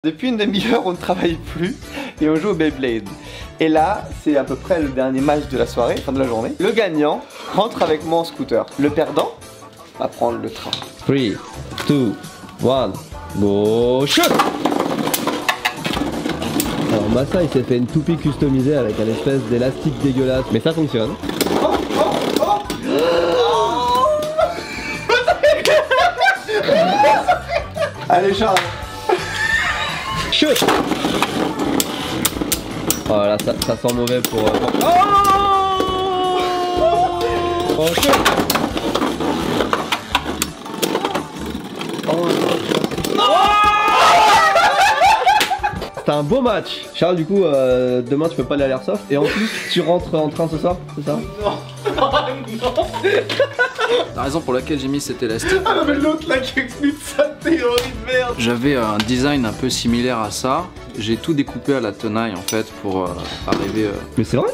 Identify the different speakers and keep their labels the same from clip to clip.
Speaker 1: Depuis une demi-heure, on ne travaille plus et on joue au Beyblade. Et là, c'est à peu près le dernier match de la soirée, fin de la journée. Le gagnant rentre avec moi en scooter. Le perdant va prendre le train.
Speaker 2: 3, 2, 1, go shoot! Alors Massa il s'est fait une toupie customisée avec un espèce d'élastique dégueulasse, mais ça fonctionne.
Speaker 1: Allez Charles.
Speaker 2: Shoot! Oh là ça sent mauvais pour... Oh shoot! C'était un beau match. Charles, du coup, demain tu peux pas aller à l'airsoft et en plus tu rentres en train ce soir, c'est ça?
Speaker 1: Non.
Speaker 3: La raison pour laquelle j'ai mis cet élastique.
Speaker 1: Ah non mais l'autre là qui explique sa théorie de merde.
Speaker 3: J'avais un design un peu similaire à ça. J'ai tout découpé à la tenaille en fait pour arriver.
Speaker 2: Mais c'est vrai?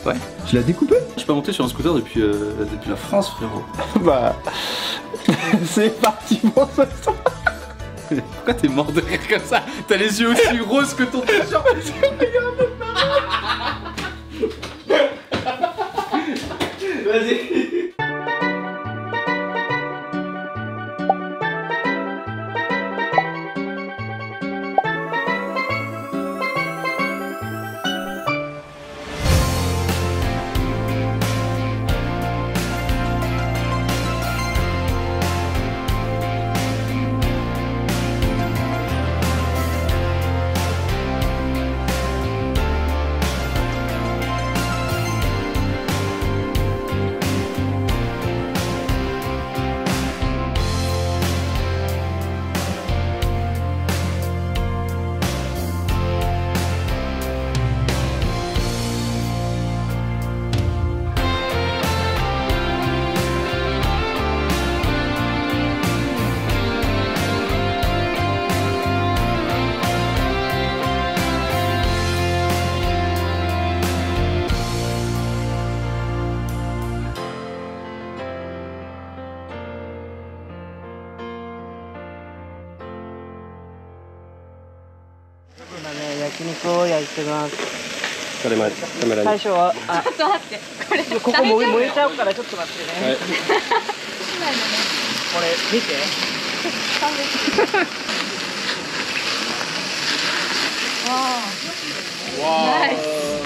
Speaker 3: Ouais.
Speaker 2: Tu l'as découpé?
Speaker 4: Je suis pas monté sur un scooter depuis la France, frérot.
Speaker 1: Bah... c'est parti pour ce soir.
Speaker 4: Pourquoi t'es mort de rire comme ça? T'as les yeux aussi roses que ton t-shirt.
Speaker 1: Vas-y.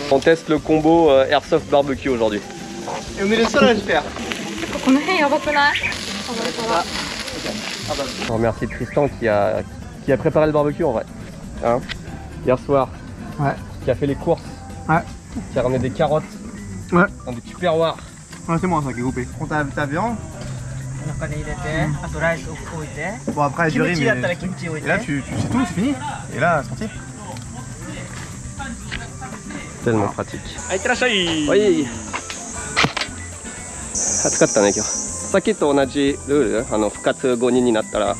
Speaker 2: On teste le combo Airsoft Barbecue aujourd'hui.
Speaker 1: Et on est les seuls à le faire.
Speaker 2: On remercie Tristan qui a préparé le barbecue en vrai. Hein, hier soir.
Speaker 1: Ouais.
Speaker 2: Qui a fait les courses.
Speaker 1: Ouais.
Speaker 2: Qui a ramené des carottes.
Speaker 1: Ouais.
Speaker 2: Dans des tupperwares.
Speaker 1: Ouais, c'est moi ça qui est coupé. On t'a viande. Bon après du riz mais... Et là tu sais tout, c'est fini. Et là c'est parti.
Speaker 2: Tellement pratique. Oui. 暑かったね今日。さっきと同じルール、復活5人になったら。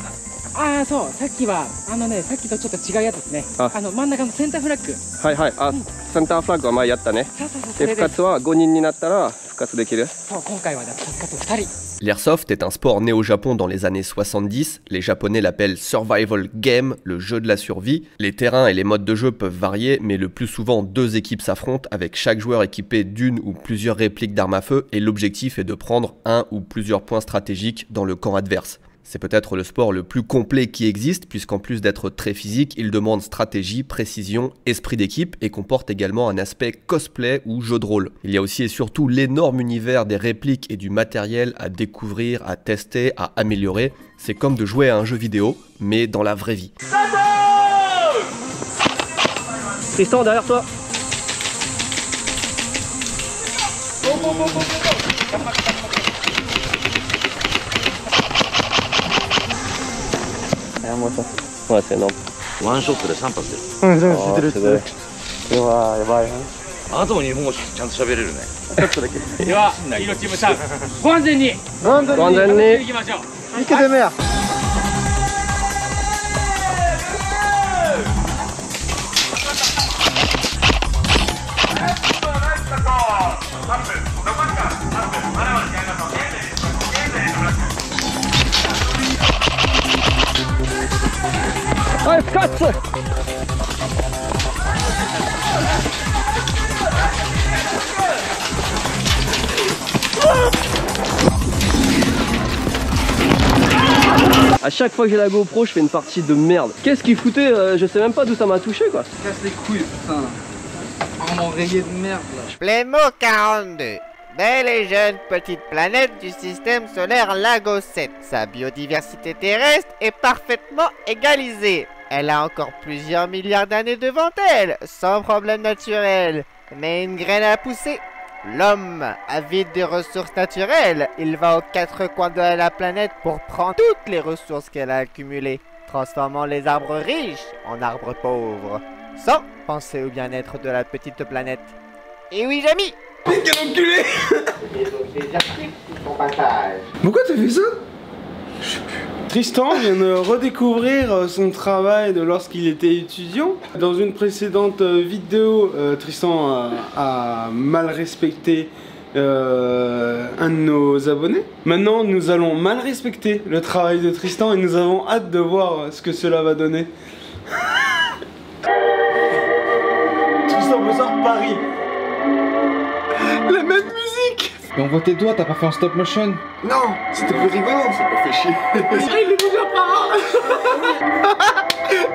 Speaker 5: ああそう、さっきはさっきとちょっと違うやつですね。真ん中のセンターフラッグ。
Speaker 2: はいはい。あ、センターフラッグは前やったね。
Speaker 5: そうそうそう。
Speaker 2: で復活は5人になったら復活できる。
Speaker 5: そう、今回は復活2人。
Speaker 6: L'airsoft est un sport né au Japon dans les années 70, les japonais l'appellent survival game, le jeu de la survie. Les terrains et les modes de jeu peuvent varier, mais le plus souvent 2 équipes s'affrontent avec chaque joueur équipé d'une ou plusieurs répliques d'armes à feu et l'objectif est de prendre un ou plusieurs points stratégiques dans le camp adverse. C'est peut-être le sport le plus complet qui existe puisqu'en plus d'être très physique, il demande stratégie, précision, esprit d'équipe et comporte également un aspect cosplay ou jeu de rôle. Il y a aussi et surtout l'énorme univers des répliques et du matériel à découvrir, à tester, à améliorer. C'est comme de jouer à un jeu vidéo, mais dans la vraie vie.
Speaker 2: Tristan, derrière toi.
Speaker 1: Moi ça.
Speaker 2: Ouais, c'est énorme.
Speaker 7: One shot で3発出る。
Speaker 1: 知ってる。うわーやばい。
Speaker 7: あなたも日本語ちゃんと喋れるね。
Speaker 1: ちょっとだけ。
Speaker 5: では、黄色チームさん、ご安全に。
Speaker 1: ご安全に。
Speaker 5: 行きましょう。
Speaker 1: いけてめや。
Speaker 2: はい、復活。À chaque fois que j'ai la GoPro, je fais une partie de merde. Qu'est-ce qu'il foutait je sais même pas d'où ça m'a touché quoi.
Speaker 3: Casse les couilles, putain. Oh mon rayé de merde là.
Speaker 8: Plémo 42. Belle et jeune petite planète du système solaire Lago 7. Sa biodiversité terrestre est parfaitement égalisée. Elle a encore plusieurs milliards d'années devant elle, sans problème naturel. Mais une graine à pousser. L'homme, avide des ressources naturelles, il va aux quatre coins de la planète pour prendre toutes les ressources qu'elle a accumulées, transformant les arbres riches en arbres pauvres, sans penser au bien-être de la petite planète. Et oui, Jamy!
Speaker 1: Mais quel enculé! Pourquoi t'as fait ça? Je sais plus.
Speaker 9: Tristan vient de redécouvrir son travail de lorsqu'il était étudiant. Dans une précédente vidéo, Tristan a mal respecté un de nos abonnés. Maintenant, nous allons mal respecter le travail de Tristan et nous avons hâte de voir ce que cela va donner. Tristan Bossard, Paris. La même musique.
Speaker 4: Mais on voit tes doigts, t'as pas fait en stop motion?
Speaker 1: Non, c'était plus rigolo, ça m'a fait chier.
Speaker 9: Il est déjà pas.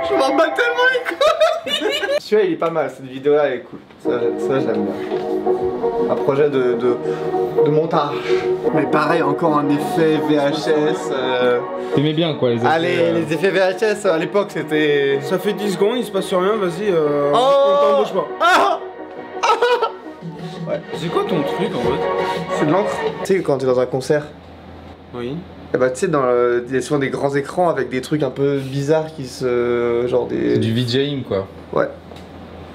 Speaker 1: Je m'en bats tellement les couilles. Celui-là il est pas mal, cette vidéo là elle est cool. Ça je l'aime bien. Un projet de montage. Mais pareil, encore un effet VHS.
Speaker 4: T'aimais bien quoi les effets?
Speaker 1: Allez, les effets VHS à l'époque c'était...
Speaker 9: Ça fait 10 secondes, il se passe rien, vas-y,
Speaker 1: Oh
Speaker 9: on t'embauche pas.
Speaker 1: Ah
Speaker 9: Ouais. C'est quoi ton truc en fait?
Speaker 1: C'est de l'encre. Tu sais quand t'es dans un concert,
Speaker 9: Oui.
Speaker 1: et bah tu sais il y a souvent des grands écrans avec des trucs un peu bizarres qui se... genre des...
Speaker 4: C'est du VJing quoi.
Speaker 1: Ouais.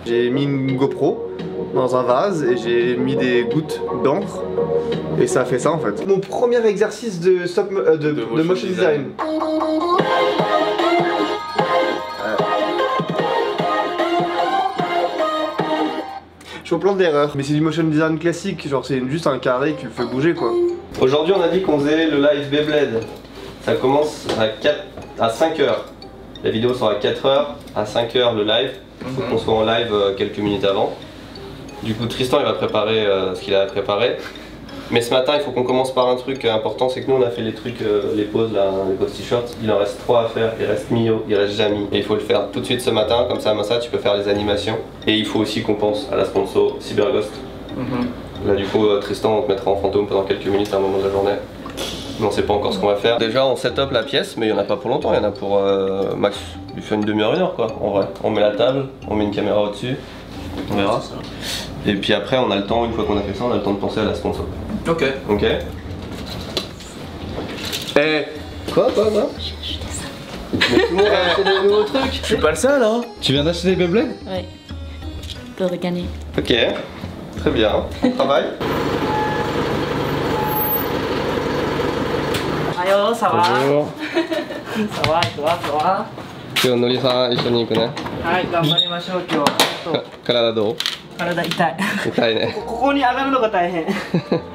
Speaker 1: J'ai mis une GoPro dans un vase et j'ai mis des gouttes d'encre et ça a fait ça en fait. Mon premier exercice de motion design. Je suis au plan d'erreur, mais c'est du motion design classique, genre c'est juste un carré qui le fait bouger quoi.
Speaker 6: Aujourd'hui on a dit qu'on faisait le live Beyblade. Ça commence à 5h. La vidéo sera à 4h, à 5h le live. Il faut qu'on soit en live quelques minutes avant. Du coup Tristan il va préparer ce qu'il a préparé. Mais ce matin il faut qu'on commence par un truc important, c'est que nous on a fait les trucs, les poses là, les poses t-shirts. Il en reste 3 à faire, il reste Mio, il reste Jamy. Et il faut le faire tout de suite ce matin, comme ça tu peux faire les animations. Et il faut aussi qu'on pense à la sponsor Cyberghost. Là du coup Tristan on te mettra en fantôme pendant quelques minutes à un moment de la journée. Mais on sait pas encore ce qu'on va faire. Déjà on set up la pièce, mais il y en a pas pour longtemps, il y en a pour max, il fait une demi-heure, 1 heure quoi en vrai. On met la table, on met une caméra au-dessus, on verra. Et puis après on a le temps, une fois qu'on a fait ça, on a le temps de penser à la sponsor.
Speaker 3: Ok.
Speaker 6: Ok. Eh. Quoi Mais tout le monde a acheté des nouveaux trucs.
Speaker 1: Je suis pas le seul hein.
Speaker 4: Tu viens d'acheter des Beyblades?
Speaker 10: Oui. Pour gagner.
Speaker 6: Ok. Très bien. On travaille.
Speaker 5: Ayo, ça va?
Speaker 4: Bonjour.
Speaker 5: Ça va, et toi, ça va?
Speaker 6: 今日のりさん一緒に行くね。
Speaker 5: はい、頑張りましょう、今日。
Speaker 6: 体どう？
Speaker 5: 体痛い。
Speaker 6: 痛いね。
Speaker 5: ここに上がるのが大変。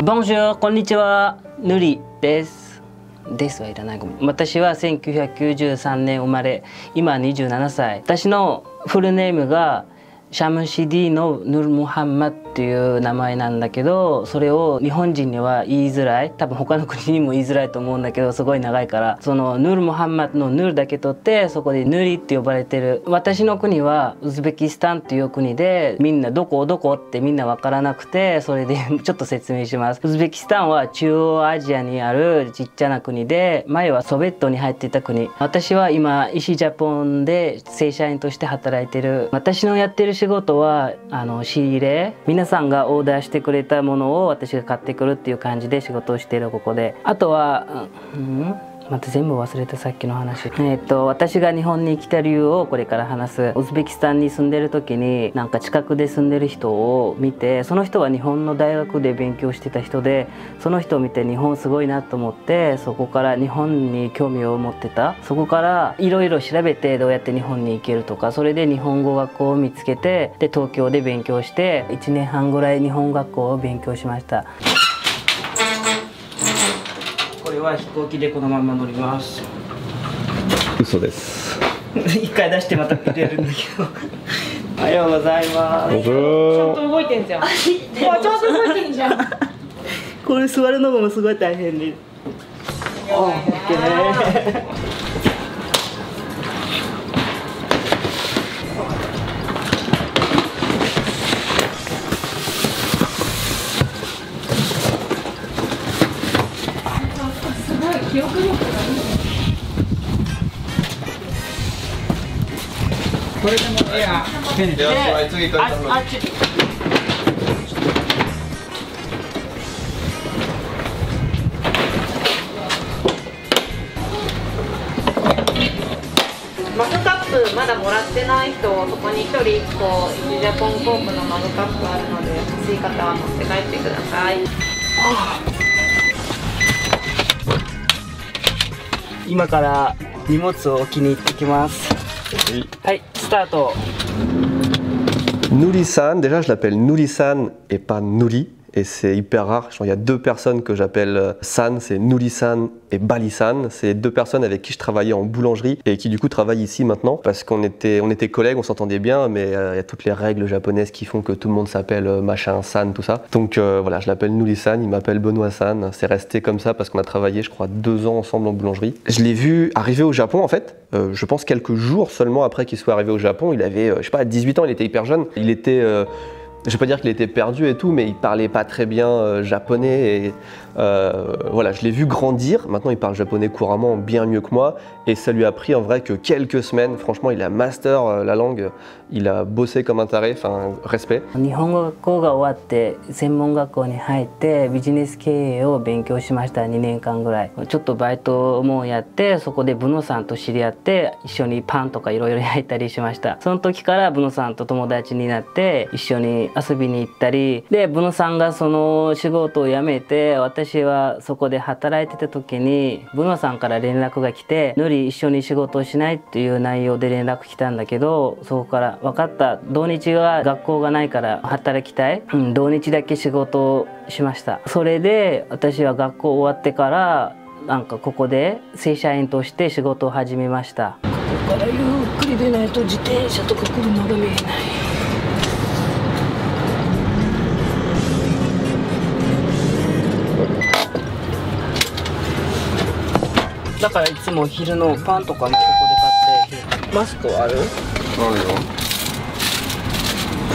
Speaker 5: Bonjour、こんにちは。ぬりです。ですはいらない。ごめん。私は1993年生まれ、今27歳。私のフルネームがシャムシディのヌル・ムハンマっていう名前なんだけど、それを日本人には言いづらい。多分他の国にも言いづらいと思うんだけど、すごい長いから、そのヌル・ムハンマのヌルだけ取って、そこでヌリって呼ばれてる。私の国はウズベキスタンっていう国で、みんなどこどこってみんなわからなくて、それでちょっと説明します。ウズベキスタンは中央アジアにあるちっちゃな国で、前はソビエトに入っていた国。私は今石ジャポンで正社員として働いてる。私のやってる仕事は仕入れ、皆さんがオーダーしてくれたものを私が買ってくるっていう感じで仕事をしているここで。あとは、また全部忘れたさっきの話。私が日本に来た理由をこれから話す。ウズベキスタンに住んでる時になんか近くで住んでる人を見て、その人は日本の大学で勉強してた人で、その人を見て日本すごいなと思って、そこから日本に興味を持ってた。そこからいろいろ調べてどうやって日本に行けるとか、それで日本語学校を見つけて、で東京で勉強して1年半ぐらい日本学校を勉強しました。これは飛行機でこのまま乗ります。
Speaker 6: 嘘です。
Speaker 5: 一回出してまた入れるんだけど。おはようございます。
Speaker 2: Bonjour.
Speaker 11: ちゃんと動いてんじゃん。ちゃんと動いてんじゃん。
Speaker 5: これ座るのもすごい大変です。オッケー。
Speaker 11: すごい記憶力がいい。
Speaker 4: これでもいや。
Speaker 5: あっち。
Speaker 11: マグカップまだもらってない人、そこに1人1個イチジャポンコープのマグカップあるので、欲しい方は持って帰ってください。
Speaker 5: 今から荷物を置きに行ってきます。はい、スタート。
Speaker 2: Nouri-san, déjà je l'appelle Nouri-san et pas Nouri. Et c'est hyper rare, il y a deux personnes que j'appelle San, c'est Nouri-san et Bali-san. C'est deux personnes avec qui je travaillais en boulangerie et qui du coup travaillent ici maintenant parce qu'on était collègues, on s'entendait bien, mais il y a toutes les règles japonaises qui font que tout le monde s'appelle machin, San, tout ça. Donc voilà, je l'appelle Nouri-san, il m'appelle Benoît-san. C'est resté comme ça parce qu'on a travaillé, je crois, 2 ans ensemble en boulangerie. Je l'ai vu arriver au Japon en fait, je pense quelques jours seulement après qu'il soit arrivé au Japon. Il avait, je sais pas, 18 ans, il était hyper jeune. Il était... je vais pas dire qu'il était perdu et tout, mais il parlait pas très bien japonais et voilà, je l'ai vu grandir. Maintenant il parle japonais couramment bien mieux que moi et ça lui a pris en vrai que quelques semaines. Franchement il a master la langue, il a bossé comme un taré, enfin respect.
Speaker 5: 日本語学校が終わって専門学校に入ってビジネス経営を勉強しました。2年間ぐらいちょっとバイトもやって、そこでブノさんと知り合って一緒にパンとかいろいろ焼いたりしました。その時からブノさんと友達になって一緒に遊びに行ったりで、ブノさんがその仕事を辞めて私はそこで働いてた時にブノさんから連絡が来て、ノリ一緒に仕事をしないっていう内容で連絡来たんだけど、そこから分かった、土日は学校がないから働きたい、土日だけ仕事をしました。それで私は学校終わってからなんかここで正社員として仕事を始めました。ここからゆっくり出ないと自転車とか車が見えない。だからいつも昼のパンとかもここで買って。マスクある？あるよ。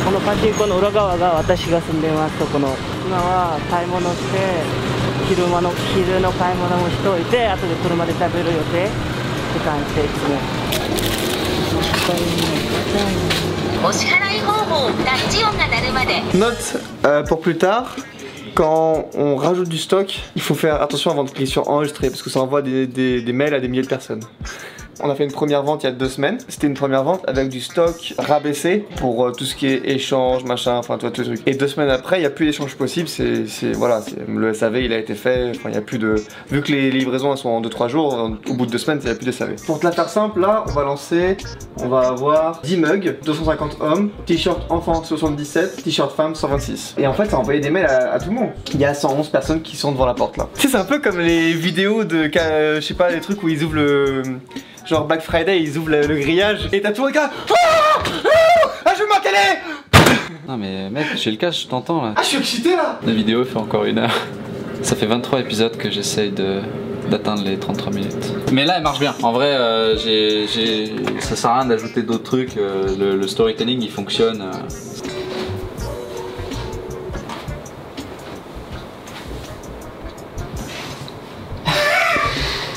Speaker 5: このパチンコの裏側が私が住んでますとこの。今は買い物して昼の買い物もしておいて、後で車で食べる予定って感じでいつも。
Speaker 12: お支払い方法、タッチ音が鳴るまで。
Speaker 1: Note pour plus tard. Quand on rajoute du stock, il faut faire attention avant de cliquer sur enregistrer parce que ça envoie des mails à des milliers de personnes. On a fait une première vente il y a 2 semaines. C'était une première vente avec du stock rabaissé pour tout ce qui est échange, machin, enfin tout le truc. Et 2 semaines après, il n'y a plus d'échange possible. Voilà, le SAV il a été fait. Enfin, il y a plus de. Vu que les livraisons elles sont en 2-3 jours, au bout de 2 semaines, il n'y a plus de SAV. Pour te la faire simple, là, on va lancer. On va avoir 10 mugs, 250 hommes, t-shirt enfant 77, t-shirt femme 126. Et en fait, ça a envoyé des mails à tout le monde. Il y a 111 personnes qui sont devant la porte là. Tu sais, c'est un peu comme les vidéos de, je sais pas, les trucs où ils ouvrent le. Genre Black Friday, ils ouvrent le grillage et t'as tout le gars. Ah, je veux ma télé.
Speaker 3: Non mais mec, j'ai le cas, je t'entends là.
Speaker 1: Ah, je suis excité là.
Speaker 3: La vidéo fait encore 1 heure. Ça fait 23 épisodes que j'essaye d'atteindre les 33 minutes. Mais là elle marche bien. En vrai, ça sert à rien d'ajouter d'autres trucs. Le storytelling il fonctionne.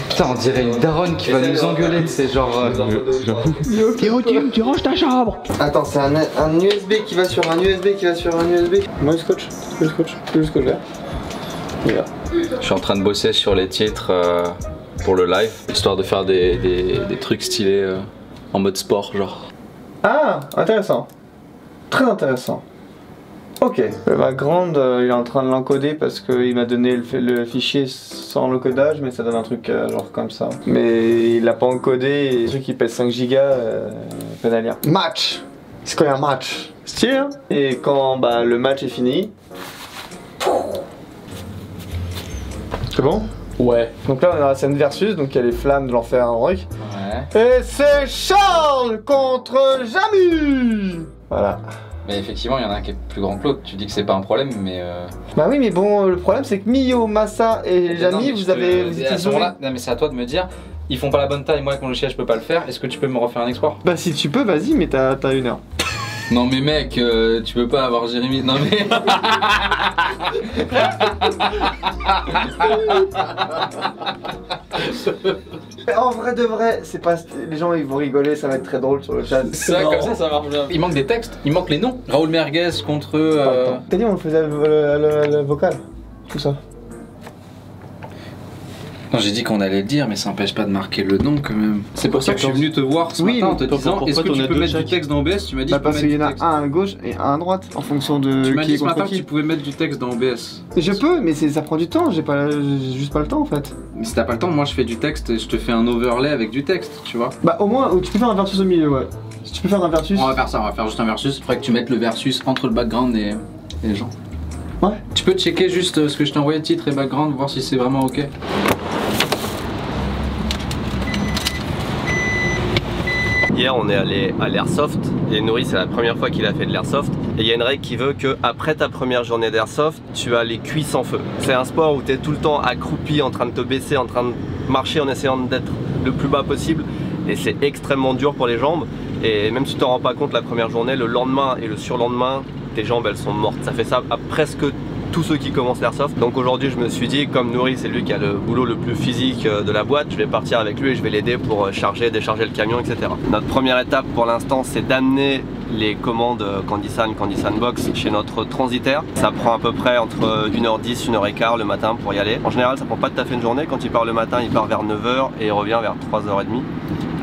Speaker 3: Putain, on dirait une daronne qui va nous engueuler, c'est genre.
Speaker 1: Tu ranges ta chambre. Attends, c'est un USB qui va sur un USB qui va sur un USB. Moi, le scotch. Le scotch là. Voilà.
Speaker 3: Je suis en train de bosser sur les titres pour le live, histoire de faire des trucs stylés en mode sport, genre.
Speaker 1: Ah, intéressant. Très intéressant. Ok, ma grande, il est en train de l'encoder parce qu'il m'a donné le fichier sans le codage, mais ça donne un truc genre comme ça. Mais il l'a pas encodé et le truc qui pèse 5 gigas, pédalière. Match. C'est quoi un match? Stylé hein. Et quand le match est fini... C'est bon?
Speaker 3: Ouais.
Speaker 1: Donc là on est dans la scène versus, donc il y a les flammes de l'enfer en rock. Ouais. Et c'est Charles contre Jamu. Voilà.
Speaker 3: Mais effectivement, il y en a un qui est plus grand que l'autre. Tu dis que c'est pas un problème, mais.
Speaker 1: Bah oui, mais bon, le problème c'est que Mio, Massa et Jamy, vous étiez isolés.
Speaker 3: Non, mais c'est à toi de me dire. Ils font pas la bonne taille, moi avec mon logiciel je peux pas le faire. Est-ce que tu peux me refaire un export?
Speaker 1: Bah si tu peux, vas-y, mais t'as 1 heure.
Speaker 3: Non mais mec, tu peux pas avoir Jérémy. Non mais.
Speaker 1: En vrai de vrai, c'est pas. Les gens ils vont rigoler, ça va être très drôle sur le chat.
Speaker 3: Ça, comme ça marche bien. Il manque des textes, il manque les noms. Raoul Merguez contre.
Speaker 1: T'as dit on le faisait le vocal, tout ça.
Speaker 3: Non, j'ai dit qu'on allait le dire, mais ça n'empêche pas de marquer le nom quand même. C'est pour ça que je suis venu te voir ce matin en te disant est-ce que tu peux mettre du texte dans OBS? Tu m'as dit
Speaker 1: parce qu'il y en a un à gauche et un à droite en fonction de.
Speaker 3: Tu m'as dit ce matin que tu pouvais mettre du texte dans OBS.
Speaker 1: Je peux, mais ça prend du temps, j'ai juste pas le temps en fait.
Speaker 3: Mais si t'as pas le temps, moi je fais du texte et je te fais un overlay avec du texte, tu vois.
Speaker 1: Bah au moins, tu peux faire un versus au milieu, ouais. Si tu peux faire un versus.
Speaker 3: On va faire ça, on va faire juste un versus. Il faudrait que tu mettes le versus entre le background et les gens.
Speaker 1: Ouais.
Speaker 3: Tu peux checker juste ce que je t'ai envoyé, titre et background, voir si c'est vraiment ok.
Speaker 2: Hier, on est allé à l'Airsoft et Nouri, c'est la première fois qu'il a fait de l'Airsoft. Et il y a une règle qui veut que après ta première journée d'Airsoft, tu as les cuisses en feu. C'est un sport où tu es tout le temps accroupi, en train de te baisser, en train de marcher en essayant d'être le plus bas possible. Et c'est extrêmement dur pour les jambes. Et même si tu t'en rends pas compte la première journée, le lendemain et le surlendemain, tes jambes elles sont mortes. Ça fait ça à presque tous ceux qui commencent l'airsoft. Donc aujourd'hui je me suis dit, comme Nouri c'est lui qui a le boulot le plus physique de la boîte, je vais partir avec lui et je vais l'aider pour charger, décharger le camion, etc. Notre première étape pour l'instant c'est d'amener les commandes Candysan Box chez notre transitaire. Ça prend à peu près entre 1h10, 1h15 le matin pour y aller. En général ça prend pas tout à fait une journée, quand il part le matin il part vers 9h et il revient vers 3h30.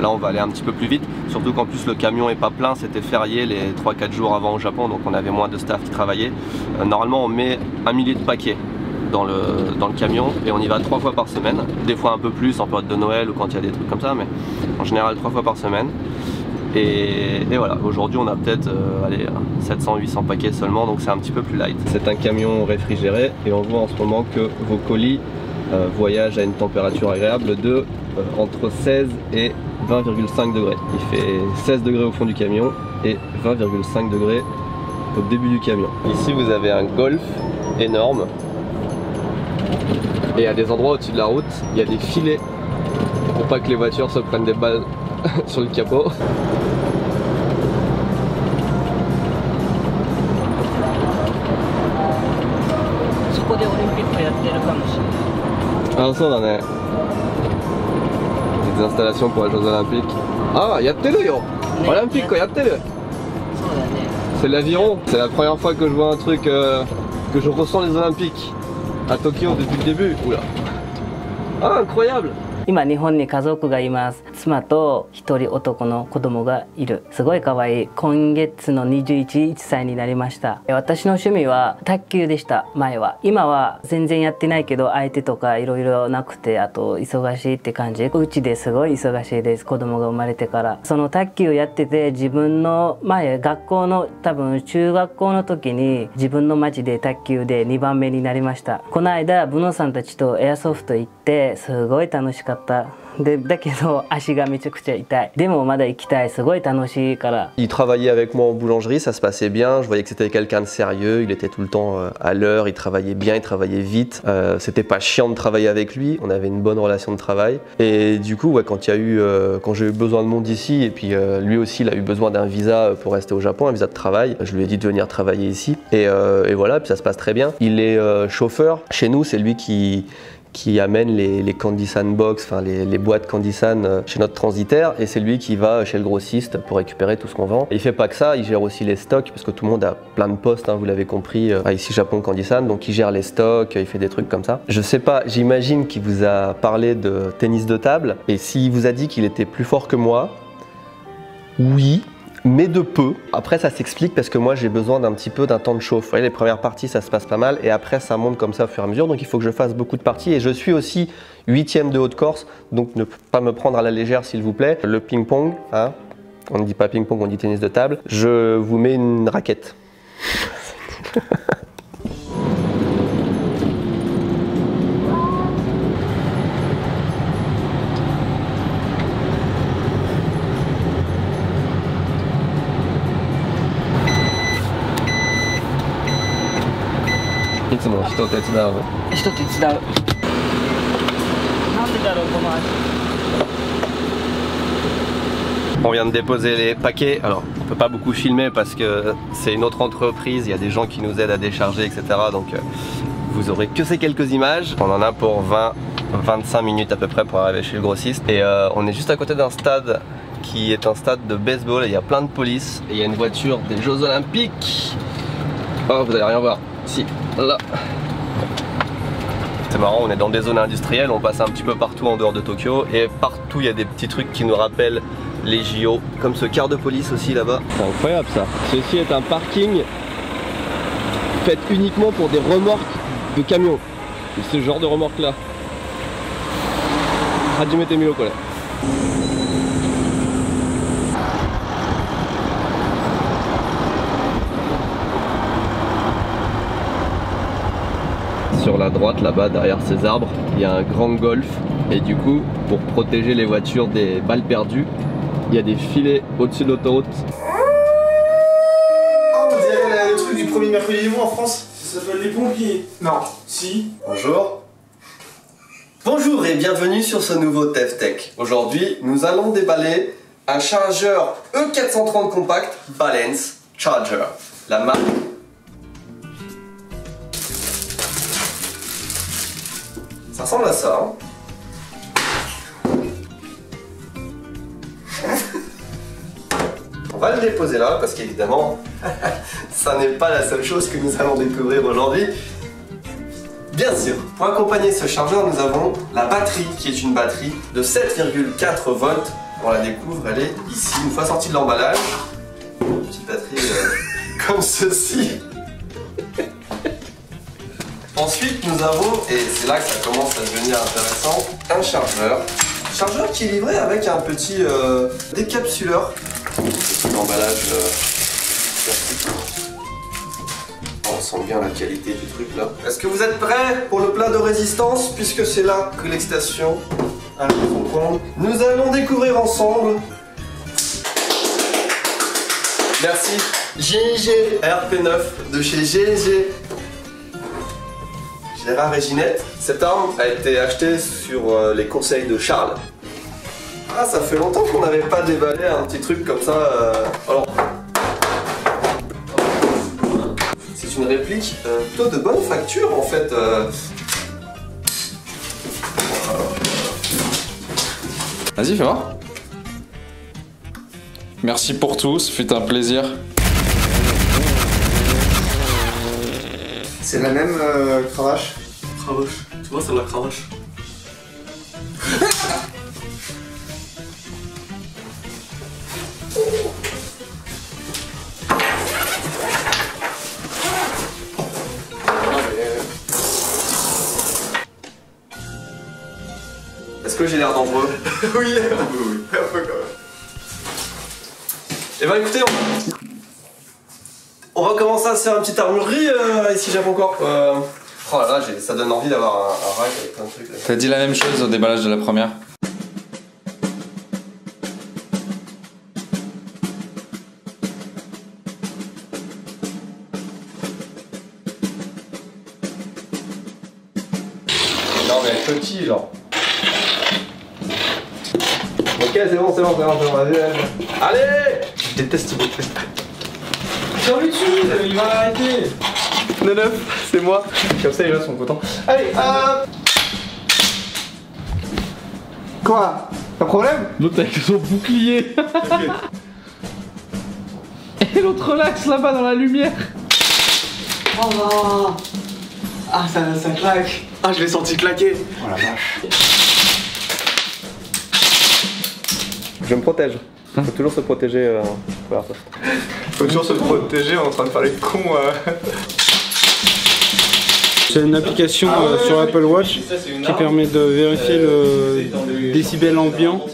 Speaker 2: Là on va aller un petit peu plus vite, surtout qu'en plus le camion est pas plein, c'était férié les 3-4 jours avant au Japon, donc on avait moins de staff qui travaillait. Normalement on met 1 millier de paquets dans le camion et on y va 3 fois par semaine, des fois un peu plus en période de Noël ou quand il y a des trucs comme ça, mais en général 3 fois par semaine. Et voilà, aujourd'hui on a peut-être 700-800 paquets seulement, donc c'est un petit peu plus light. C'est un camion réfrigéré et on voit en ce moment que vos colis voyagent à une température agréable de entre 16 et 20,5 degrés. Il fait 16 degrés au fond du camion et 20,5 degrés au début du camion. Ici vous avez un golf énorme et à des endroits au-dessus de la route il y a des filets pour pas que les voitures se prennent des balles sur le capot. Ah, ça, des installations pour les Jeux Olympiques. Ah, yatteru yo! Olympique, yatteru! C'est l'aviron. C'est la première fois que je vois un truc que je ressens les Olympiques à Tokyo depuis le début. Oula! Ah, incroyable!
Speaker 5: 今日本に家族がいます。妻と一人男の子供がいる。すごい可愛い。今月の21歳になりました。私の趣味は卓球でした前は。今は全然やってないけど相手とかいろいろなくて、あと忙しいって感じ。うちですごい忙しいです。子供が生まれてから。その卓球やってて自分の前学校の多分中学校の時に自分の町で卓球で2番目になりました。この間ブノさんたちとエアソフト行ってすごい楽しかった。だけど足がめちゃくちゃ痛い。でもまだ行きたい。すごい楽しいから。
Speaker 2: Il travaillait avec moi en boulangerie, ça se passait bien. Je voyais que c'était quelqu'un de sérieux. Il était tout le temps à l'heure. Il travaillait bien, il travaillait vite. C'était pas chiant de travailler avec lui. On avait une bonne relation de travail. Et du coup, ouais, quand j'ai eu besoin de monde ici, et puis lui aussi, il a eu besoin d'un visa pour rester au Japon, un visa de travail. Je lui ai dit de venir travailler ici. Et voilà, puis ça se passe très bien. Il est chauffeur. Chez nous, c'est lui qui amène les Candysan Box, enfin les boîtes Candysan chez notre transitaire, et c'est lui qui va chez le grossiste pour récupérer tout ce qu'on vend. Et il fait pas que ça, il gère aussi les stocks parce que tout le monde a plein de postes, hein, vous l'avez compris, ici Japon Candysan, donc il gère les stocks, il fait des trucs comme ça. Je sais pas, j'imagine qu'il vous a parlé de tennis de table, et s'il vous a dit qu'il était plus fort que moi, oui. Mais de peu. Après ça s'explique parce que moi j'ai besoin d'un petit peu d'un temps de chauffe. Vous voyez, les premières parties ça se passe pas mal et après ça monte comme ça au fur et à mesure, donc il faut que je fasse beaucoup de parties et je suis aussi 8e de Haute-Corse, donc ne pas me prendre à la légère s'il vous plaît. Le ping-pong, hein, on ne dit pas ping-pong, on dit tennis de table. Je vous mets une raquette. いつも人を手伝う。
Speaker 5: 人手伝う。なんでだろうこの味。
Speaker 2: On vient de déposer les paquets. Alors, on peut pas beaucoup filmer parce que c'est une autre entreprise. Il y a des gens qui nous aident à décharger, etc. Donc, vous aurez que ces quelques images. On en a pour 20-25 minutes à peu près pour arriver chez le grossiste. Et on est juste à côté d'un stade qui est un stade de baseball. Et il y a plein de police. Et il y a une voiture des Jeux Olympiques. Oh, vous allez rien voir. Si, là. C'est marrant, on est dans des zones industrielles, on passe un petit peu partout en dehors de Tokyo et partout il y a des petits trucs qui nous rappellent les JO, comme ce car de police aussi là-bas. C'est incroyable ça. Ceci est un parking fait uniquement pour des remorques de camions. C'est ce genre de remorque là. Hajimete miro kore. Sur la droite là-bas derrière ces arbres il y a un grand golf et du coup pour protéger les voitures des balles perdues il y a des filets au-dessus de l'autoroute.
Speaker 1: Oh, on dirait le truc du premier mercredi du mois en France.
Speaker 9: Ça s'appelle les pompiers.
Speaker 1: Non.
Speaker 9: Si.
Speaker 2: Bonjour. Bonjour et bienvenue sur ce nouveau TefTech. Aujourd'hui nous allons déballer un chargeur E430 compact Balance Charger. La marque. Ça ressemble à ça. Hein. On va le déposer là parce qu'évidemment, ça n'est pas la seule chose que nous allons découvrir aujourd'hui. Bien sûr, pour accompagner ce chargeur, nous avons la batterie qui est une batterie de 7,4 volts. On la découvre, elle est ici, une fois sortie de l'emballage. Une petite batterie comme ceci. Ensuite, nous avons, et c'est là que ça commence à devenir intéressant, un chargeur. Chargeur qui est livré avec un petit décapsuleur. L'emballage plastique. On sent bien la qualité du truc là. Est-ce que vous êtes prêts pour le plat de résistance? Puisque c'est là que l'excitation a son compte. Nous allons découvrir ensemble. Merci. GG RP9 de chez GG. Gérard et Ginette. Cette arme a été achetée sur les conseils de Charles. Ah, ça fait longtemps qu'on n'avait pas déballé un petit truc comme ça. Alors, c'est une réplique plutôt de bonne facture en fait.
Speaker 3: Vas-y, fais voir. Merci pour tout, ce fut un plaisir.
Speaker 1: C'est la même cravache.
Speaker 2: Cravache. Tu vois, c'est la cravache. Est-ce que j'ai l'air dangereux?
Speaker 1: Oui, un peu quand même.
Speaker 2: Eh ben écoutez, on va commencer à se faire une petite armurerie ici Japon Corp. Oh là là, ça donne envie d'avoir un rack avec plein de trucs.
Speaker 3: T'as dit la même chose au déballage de la première?
Speaker 2: Non mais petit genre. Ok, c'est bon, vas-y. Allez! Je déteste ce bruit.
Speaker 9: Tire-lui dessus, il va l'arrêter.
Speaker 1: 9, c'est moi. Comme ça, les gens sont contents. Allez, Quoi? Pas de problème?
Speaker 4: L'autre avec son bouclier. Et l'autre relax là-bas dans la lumière.
Speaker 1: Oh. Ah, ça claque. Ah, je l'ai senti claquer. Oh la vache.
Speaker 2: Je me protège. Faut toujours se protéger.
Speaker 1: Faut toujours se protéger en train de faire les cons.
Speaker 9: C'est une application sur Apple Watch qui permet de vérifier le décibel ambiant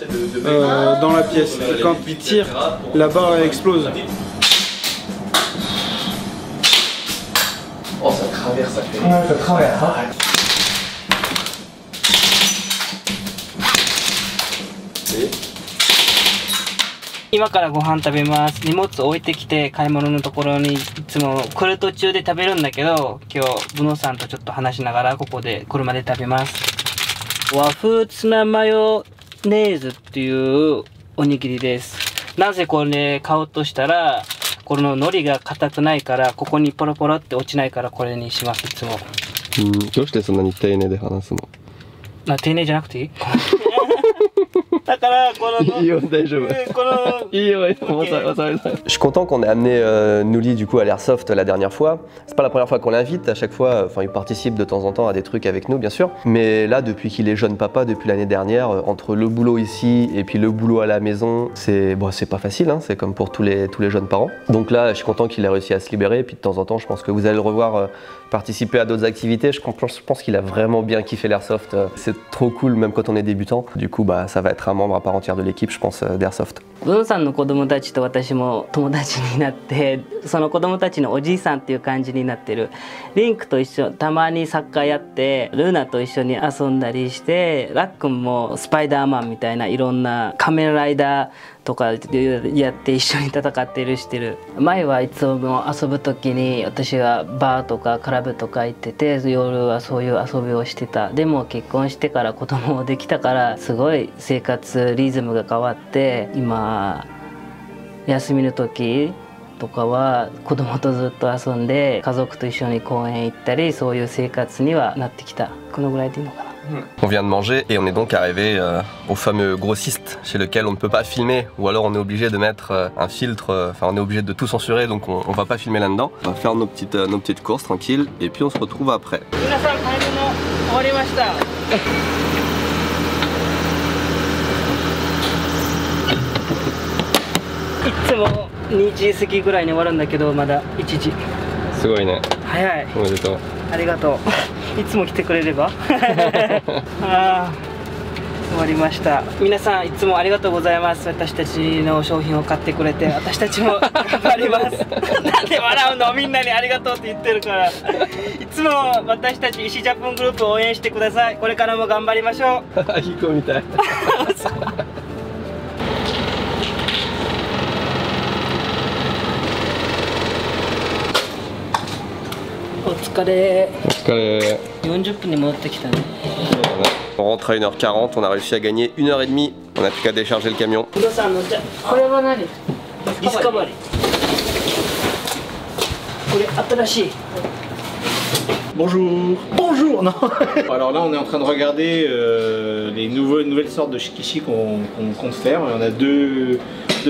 Speaker 9: dans la pièce. Et quand il tire, la barre explose.
Speaker 2: Oh, ça traverse, ça fait.
Speaker 1: Ouais, ça traverse.
Speaker 5: 今からご飯食べます。荷物置いてきて買い物のところにいつも来る途中で食べるんだけど、今日ブノさんとちょっと話しながらここで車で食べます。和風ツナマヨネーズっていうおにぎりです。なぜこれ買おうとしたら、この海苔が硬くないから、ここにポロポロって落ちないからこれにします、いつも。
Speaker 2: どうしてそんなに丁寧で話すの？
Speaker 5: 丁寧じゃなくていい？だからこのいいよ大丈夫。いいよ
Speaker 2: Je suis content qu'on ait amené Nouli du coup à l'Airsoft la dernière fois. C'est pas la première fois qu'on l'invite, à chaque fois, enfin il participe de temps en temps à des trucs avec nous bien sûr. Mais là depuis qu'il est jeune papa, depuis l'année dernière, entre le boulot ici et puis le boulot à la maison, c'est bon, c'est pas facile, hein, c'est comme pour tous les jeunes parents. Donc là je suis content qu'il ait réussi à se libérer et puis de temps en temps je pense que vous allez le revoir participer à d'autres activités. Je pense qu'il a vraiment bien kiffé l'Airsoft. C'est trop cool même quand on est débutant. Du coup bah ça va être un membre à part entière de l'équipe je pense d'Airsoft.
Speaker 5: ブノさんの子供たちと私も友達になって、その子供たちのおじいさんっていう感じになってる。リンクと一緒、たまにサッカーやってルナと一緒に遊んだりして、ラックンもスパイダーマンみたいないろんな仮面ライダーとかやって一緒に戦ってるしてる。前はいつも遊ぶ時に私がバーとかクラブとか行ってて、夜はそういう遊びをしてた。でも結婚してから子供もできたからすごい生活リズムが変わって、今休みの時とかは子供とずっと遊んで家族と一緒に公園行ったり、そういう生活にはなってきた。このぐらいでいいのかな。
Speaker 2: On vient de manger et on est donc arrivé au fameux grossiste chez lequel on ne peut pas filmer ou alors on est obligé de mettre un filtre, enfin on est obligé de tout censurer donc on va pas filmer là-dedans. On va faire nos petites courses tranquilles et puis on se retrouve après.
Speaker 5: 皆さん買い物終わりました。いつも2時過ぎぐらいに終わるんだけどまだ1時。
Speaker 2: すごいね。
Speaker 5: 早い。
Speaker 2: おめでとう。
Speaker 5: ありがとう。いつも来てくれれば。あ終わりました。皆さんいつもありがとうございます。私たちの商品を買ってくれて、私たちも頑張ります。なんで笑うの？みんなにありがとうって言ってるから。いつも私たち石ジャポングループを応援してください。これからも頑張りましょう。
Speaker 2: いい子みたい。
Speaker 5: お疲れ。
Speaker 2: お疲れ。
Speaker 5: 40分に戻ってきたね。
Speaker 2: On rentre à 1h40, on a réussi à gagner 1h30, on n'a plus qu'à décharger le camion.
Speaker 5: ブノさんのじゃこれは何？ディスカバリー。これ新しい。
Speaker 4: Bonjour. Bonjour. Non. Alors là, on est en train de regarder les nouvelles sortes de shikishi qu'on compte faire. On a deux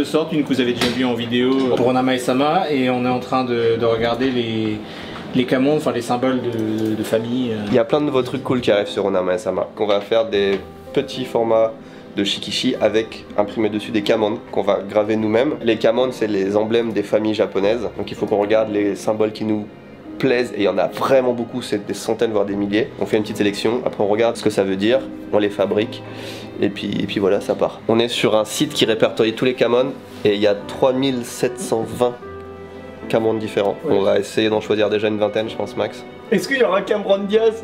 Speaker 4: sortes, une que vous avez déjà vue en vidéo pour Onama et Sama, et on est en train de regarder les kamons, enfin les symboles de famille.
Speaker 2: Il y a plein de nouveaux trucs cool qui arrivent sur Onama et Sama. Qu'on va faire des petits formats de shikishi avec imprimé dessus des kamons qu'on va graver nous-mêmes. Les kamons, c'est les emblèmes des familles japonaises. Donc il faut qu'on regarde les symboles qui nous plaisent, et il y en a vraiment beaucoup, c'est des centaines voire des milliers. On fait une petite sélection, après on regarde ce que ça veut dire, on les fabrique et puis voilà, ça part. On est sur un site qui répertorie tous les kamons et il y a 3720 Cameron différents. Ouais. On va essayer d'en choisir déjà une vingtaine, je pense, max.
Speaker 1: Est-ce qu'il y aura un Cameron Diaz?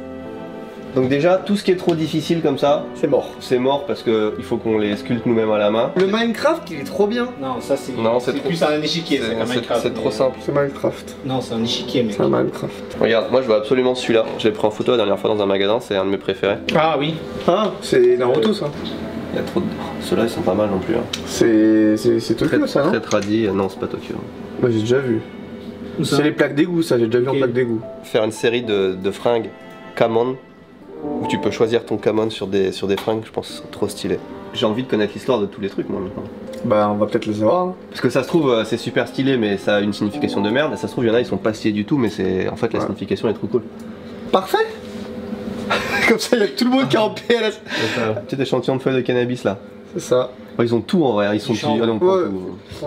Speaker 2: Donc déjà, tout ce qui est trop difficile comme ça, c'est mort. C'est mort parce qu'il faut qu'on les sculpte nous-mêmes à la main.
Speaker 1: Le Minecraft, il est trop bien.
Speaker 4: Non, ça c'est plus un échiquier, c'est un Minecraft.
Speaker 2: C'est trop simple.
Speaker 1: C'est Minecraft.
Speaker 4: Non, c'est un échiquier, mec.
Speaker 1: C'est un Minecraft.
Speaker 2: Regarde, moi je veux absolument celui-là. Je l'ai pris en photo la dernière fois dans un magasin, c'est un de mes préférés.
Speaker 4: Ah oui.
Speaker 1: Ah, c'est Naruto ça.
Speaker 2: Il y a trop de... Ceux-là ils sont pas mal non plus. Hein.
Speaker 1: C'est Tokyo ça, non?
Speaker 2: Très tradi, non c'est pas Tokyo.
Speaker 1: Moi j'ai déjà vu. C'est les plaques d'égout ça, j'ai déjà vu en plaques d'égout.
Speaker 2: Faire une série de fringues Kamon, où tu peux choisir ton Kamon sur des fringues, je pense trop stylé. J'ai envie de connaître l'histoire de tous les trucs moi maintenant.
Speaker 1: Bah on va peut-être les savoir. Hein.
Speaker 2: Parce que ça se trouve c'est super stylé mais ça a une signification de merde, et ça se trouve il y en a ils sont pas stylés du tout mais c'est en fait la signification est trop cool.
Speaker 1: Parfait. Comme ça il y a tout le monde qui est en PLS.
Speaker 2: Petit échantillon de feuilles de cannabis là.
Speaker 1: C'est ça.
Speaker 2: Oh, ils ont tout en vrai, ils sont tout.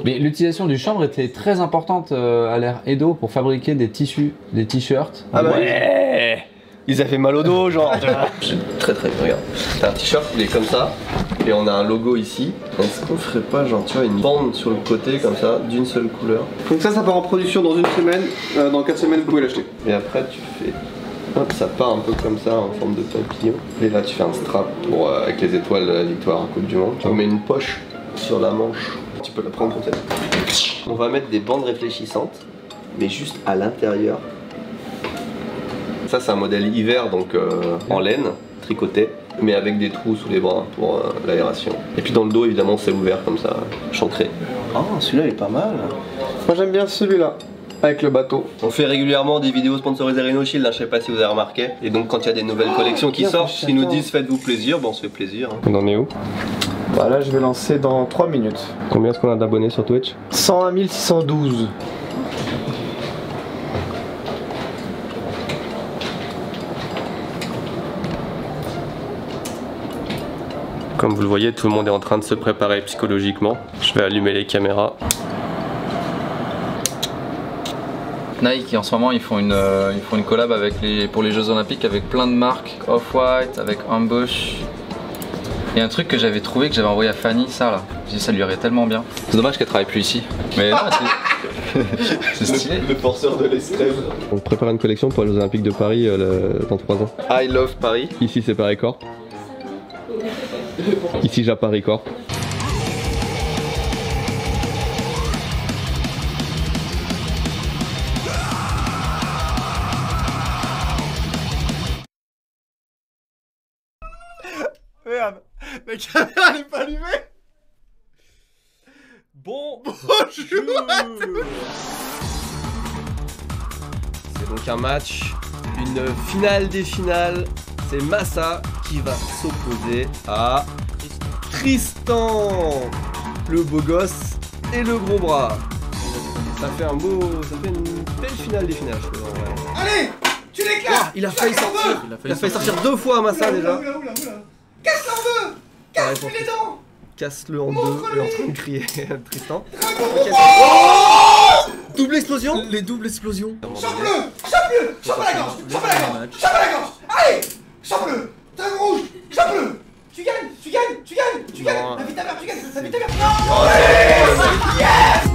Speaker 3: Mais l'utilisation du chanvre était très importante à l'ère Edo pour fabriquer des tissus, des t-shirts.
Speaker 2: Ah bah ouais. Ils avaient mal au dos genre. Très bien, regarde. T'as un t-shirt, il est comme ça, et on a un logo ici. Est-ce qu'on ferait pas genre tu vois une bande sur le côté comme ça, d'une seule couleur?
Speaker 1: Donc ça part en production dans une semaine, dans 4 semaines vous pouvez l'acheter.
Speaker 2: Et après tu fais... Hop, ça part un peu comme ça en forme de papillon. Et là tu fais un strap pour, avec les étoiles de la victoire en Coupe du Monde. Tu mets une poche sur la manche. Tu peux la prendre comme ça. On va mettre des bandes réfléchissantes, mais juste à l'intérieur. Ça c'est un modèle hiver, donc en laine, tricoté, mais avec des trous sous les bras pour l'aération. Et puis dans le dos évidemment c'est ouvert comme ça, chancré. Oh celui-là il est pas mal.
Speaker 1: Moi j'aime bien celui-là. Avec le bateau.
Speaker 2: On fait régulièrement des vidéos sponsorisées Rhino Shield, hein, je sais pas si vous avez remarqué. Et donc quand il y a des nouvelles collections qui sortent, ils nous disent faites-vous plaisir, bon on se fait plaisir. Hein. On en est où?
Speaker 1: Bah là je vais lancer dans 3 minutes.
Speaker 2: Combien est-ce qu'on a d'abonnés sur Twitch?
Speaker 1: 101 612.
Speaker 2: Comme vous le voyez, tout le monde est en train de se préparer psychologiquement. Je vais allumer les caméras.
Speaker 3: Nike en ce moment ils font une collab avec pour les Jeux Olympiques avec plein de marques, Off-White, avec Ambush. Il y a un truc que j'avais trouvé, que j'avais envoyé à Fanny, ça là. J'ai dit ça lui irait tellement bien. C'est dommage qu'elle travaille plus ici. Mais non, c'est stylé.
Speaker 2: Le forceur de l'estrève. On prépare une collection pour les Jeux Olympiques de Paris dans 3 ans. I love Paris. Ici c'est Paris Corp. Ici j'ai Paris Corp.
Speaker 1: Merde, la caméra n'est pas allumée.
Speaker 2: Bonjour.
Speaker 6: C'est donc un match, une finale des finales. C'est Massa qui va s'opposer à Tristan, le beau gosse et le gros bras. Ça fait une belle finale des finales, je trouve. Ouais.
Speaker 1: Allez, tu l'éclates.
Speaker 6: Oh, il a failli sortir. Il a failli sortir 2 fois Massa déjà.
Speaker 1: Casse-le en deux. Casse-lui les dents.
Speaker 2: Casse-le en deux, il est en train de crier Tristan.
Speaker 6: Double explosion. Les doubles explosions.
Speaker 1: Chope-le. Chope à la gorge. Chope à la gorge. Chope à la gorge. Allez, chope-le. Dragon rouge. Chope-le. Tu gagnes. La vie de ta mère, tu gagnes. La vie de ta mère. Non. Yes.